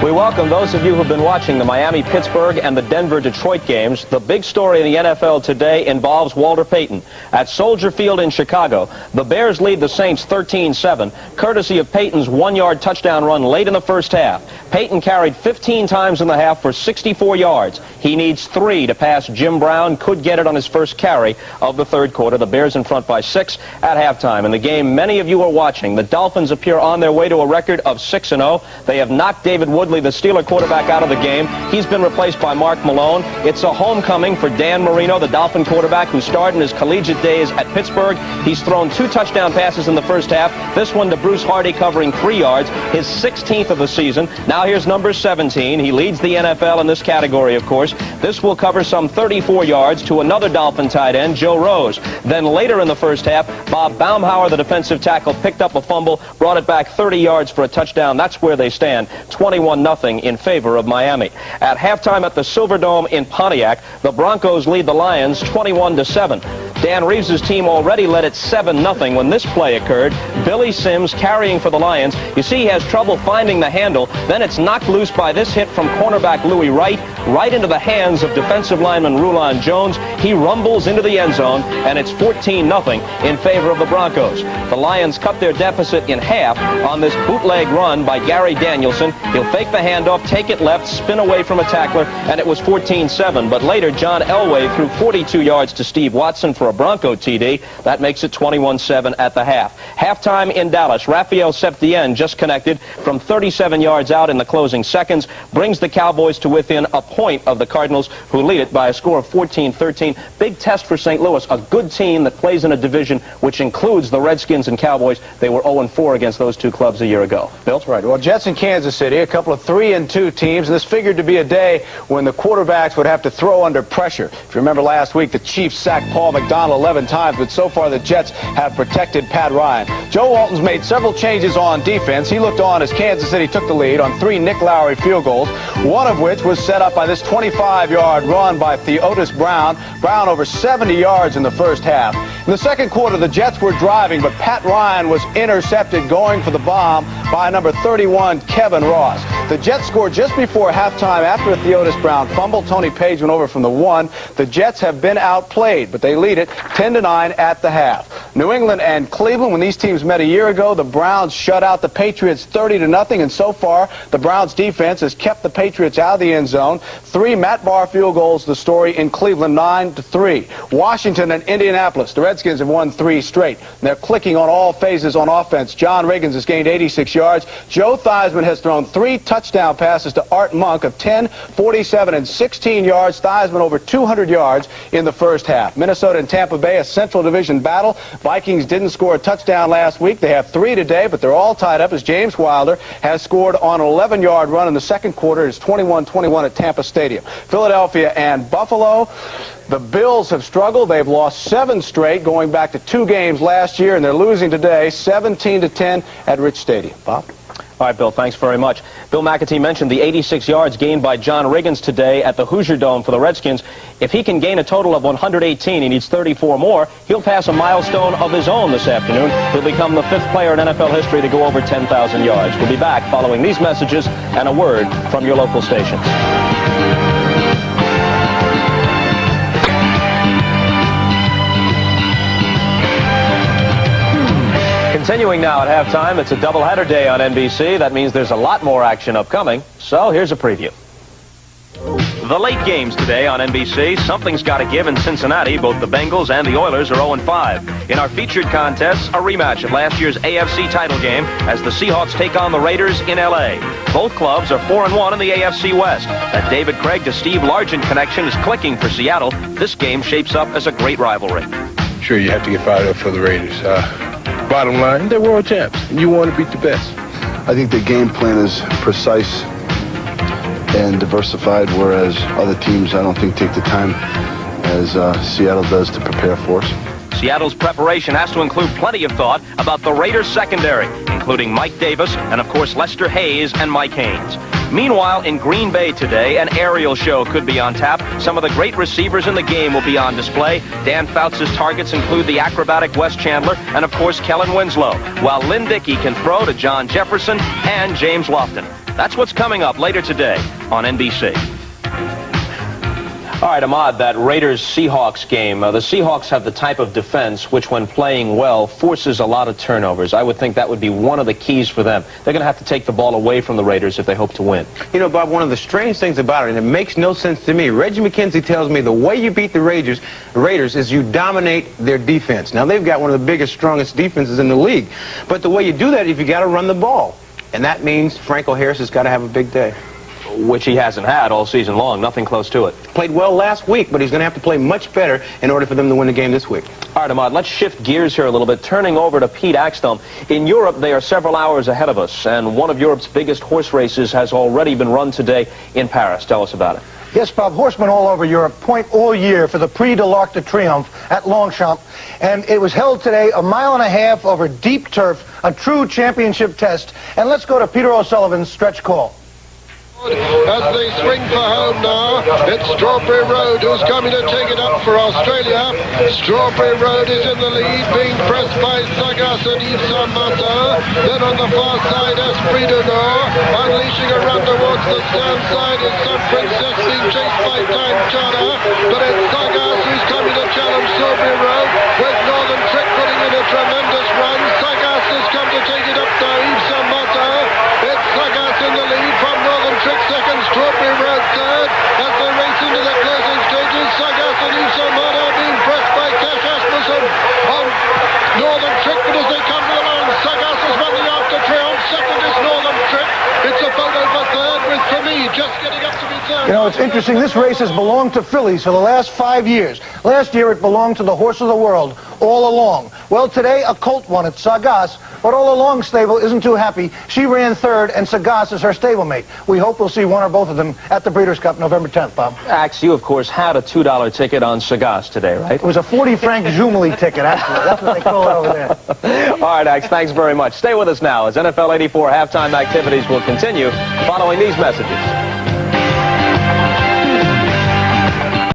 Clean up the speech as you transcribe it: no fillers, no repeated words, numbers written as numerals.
We welcome those of you who have been watching the Miami-Pittsburgh and the Denver-Detroit games. The big story in the NFL today involves Walter Payton. At Soldier Field in Chicago, the Bears lead the Saints 13-7, courtesy of Payton's one-yard touchdown run late in the first half. Payton carried 15 times in the half for 64 yards. He needs 3 to pass Jim Brown, could get it on his first carry of the third quarter. The Bears in front by 6 at halftime. In the game many of you are watching, the Dolphins appear on their way to a record of 6-0. They have knocked David Woodley, the Steeler quarterback, out of the game. He's been replaced by Mark Malone. It's a homecoming for Dan Marino, the Dolphin quarterback who starred in his collegiate days at Pittsburgh. He's thrown 2 touchdown passes in the first half. This one to Bruce Hardy covering 3 yards, his 16th of the season. Now here's number 17. He leads the NFL in this category, of course. This will cover some 34 yards to another Dolphin tight end, Joe Rose. Then later in the first half, Bob Baumhauer, the defensive tackle, picked up a fumble, brought it back 30 yards for a touchdown. That's where they stand, 21-0 in favor of Miami. At halftime at the Silverdome in Pontiac, the Broncos lead the Lions 21-7. Dan Reeves' team already led it 7-0 when this play occurred. Billy Sims carrying for the Lions. You see he has trouble finding the handle. Then it's knocked loose by this hit from cornerback Louis Wright, right into the hands of defensive lineman Rulon Jones. He rumbles into the end zone, and it's 14-0 in favor of the Broncos. The Lions cut their deficit in half on this bootleg run by Gary Danielson. He'll fake the handoff, take it left, spin away from a tackler, and it was 14-7. But later, John Elway threw 42 yards to Steve Watson for a Bronco TD. That makes it 21-7 at the half. Halftime in Dallas, Raphael Septien just connected from 37 yards out in the closing seconds, brings the Cowboys to within a point of the Cardinals, who lead it by a score of 14-13. Big test for St. Louis, a good team that plays in a division which includes the Redskins and Cowboys. They were 0-4 against those two clubs a year ago. Bill? Right. Well, Jets in Kansas City, a couple of 3-2 teams. This figured to be a day when the quarterbacks would have to throw under pressure. If you remember last week, the Chiefs sacked Paul McDonald 11 times, but so far the Jets have protected Pat Ryan. Joe Walton's made several changes on defense. He looked on as Kansas City took the lead on 3 Nick Lowry field goals, one of which was set up by this 25-yard run by Theotis Brown. Brown over 70 yards in the first half. In the second quarter, the Jets were driving, but Pat Ryan was intercepted going for the bomb by number 31, Kevin Ross. The Jets scored just before halftime after a Theotis Brown fumble. Tony Page went over from the 1. The Jets have been outplayed, but they lead it 10-9 at the half. New England and Cleveland, when these teams met a year ago, the Browns shut out the Patriots 30-0, and so far the Browns defense has kept the Patriots out of the end zone. 3 Matt Barr field goals, the story in Cleveland, 9-3. Washington and Indianapolis, the Redskins have won 3 straight. They're clicking on all phases on offense. John Riggins has gained 86 yards. Joe Theismann has thrown 3 touchdown passes to Art Monk of 10, 47, and 16 yards. Theismann over 200 yards in the first half. Minnesota and Tampa Bay, a Central Division battle. Vikings didn't score a touchdown last week. They have 3 today, but they're all tied up as James Wilder has scored on an 11-yard run in the second quarter. It's 21-21 at Tampa Stadium. Philadelphia and Buffalo. The Bills have struggled. They've lost 7 straight, going back to 2 games last year, and they're losing today 17-10 at Rich Stadium. Bob? All right, Bill, thanks very much. Bill McAtee mentioned the 86 yards gained by John Riggins today at the Hoosier Dome for the Redskins. If he can gain a total of 118, he needs 34 more, he'll pass a milestone of his own this afternoon. He'll become the 5th player in NFL history to go over 10,000 yards. We'll be back following these messages and a word from your local stations. Continuing now at halftime, it's a doubleheader day on NBC. That means there's a lot more action upcoming. So here's a preview. The late games today on NBC. Something's got to give in Cincinnati. Both the Bengals and the Oilers are 0-5. In our featured contests, a rematch of last year's AFC title game as the Seahawks take on the Raiders in L.A. Both clubs are 4-1 in the AFC West. That David Craig to Steve Largent connection is clicking for Seattle. This game shapes up as a great rivalry. Sure, you have to get fired up for the Raiders. Bottom line, they're world champs. You want to beat the best. I think the game plan is precise and diversified, whereas other teams, I don't think, take the time as Seattle does to prepare for us. Seattle's preparation has to include plenty of thought about the Raiders' secondary, including Mike Davis and, of course, Lester Hayes and Mike Haynes. Meanwhile, in Green Bay today, an aerial show could be on tap. Some of the great receivers in the game will be on display. Dan Fouts' targets include the acrobatic Wes Chandler and, of course, Kellen Winslow, while Lynn Dickey can throw to John Jefferson and James Lofton. That's what's coming up later today on NBC. All right, Ahmad, that Raiders-Seahawks game, the Seahawks have the type of defense which, when playing well, forces a lot of turnovers. I would think that would be one of the keys for them. They're going to have to take the ball away from the Raiders if they hope to win. You know, Bob, one of the strange things about it, and it makes no sense to me, Reggie McKenzie tells me the way you beat the Raiders is you dominate their defense. Now, they've got one of the biggest, strongest defenses in the league. But the way you do that is you got to run the ball. And that means Franco Harris has got to have a big day. Which he hasn't had all season long, nothing close to it. Played well last week, but he's going to have to play much better in order for them to win the game this week. All right, Ahmad, let's shift gears here a little bit, turning over to Pete Axtell. In Europe, they are several hours ahead of us, and one of Europe's biggest horse races has already been run today in Paris. Tell us about it. Yes, Bob, horsemen all over Europe point all year for the Prix de l'Arc de Triomphe at Longchamp, and it was held today 1.5 miles over deep turf, a true championship test. And let's go to Peter O'Sullivan's stretch call. As they swing for home now, it's Strawberry Road who's coming to take it up for Australia. Strawberry Road is in the lead, being pressed by Sagas and Yves Saint Martin. Then on the far side, Esprit du Nord, unleashing a run towards the stand side is Sun Princess, being chased by Time Chana. But it's Sagas who's coming to challenge Strawberry Road, with Northern Trick putting in a tremendous run. Sagas has come to take it up to Yves Saint Martin. It's Sagas in the lead from Northern Trick second, Strawberry Road third. As they race into the closing stages, Sagas and Yves Saint Martin being pressed by Cash Asmussen on Northern Trick, but as they come to the line, Sagas has won the Arc de Triomphe. Second is Northern Trick. It's a photo for third, with Femi just getting up to be third. You know, it's interesting. This race has belonged to fillies for the last 5 years. Last year, it belonged to the Horse of the World all along. Well, today, a colt won it, Sagas. But All Along stable isn't too happy. She ran third, and Sagas is her stablemate. We hope we'll see one or both of them at the Breeders' Cup November 10th, Bob. Axe, you, of course, had a $2 ticket on Sagas today, right? It was a 40-franc Jumeli ticket, actually. That's what they call it over there. All right, Axe, thanks very much. Stay with us now as NFL 84 halftime activities will continue following these messages.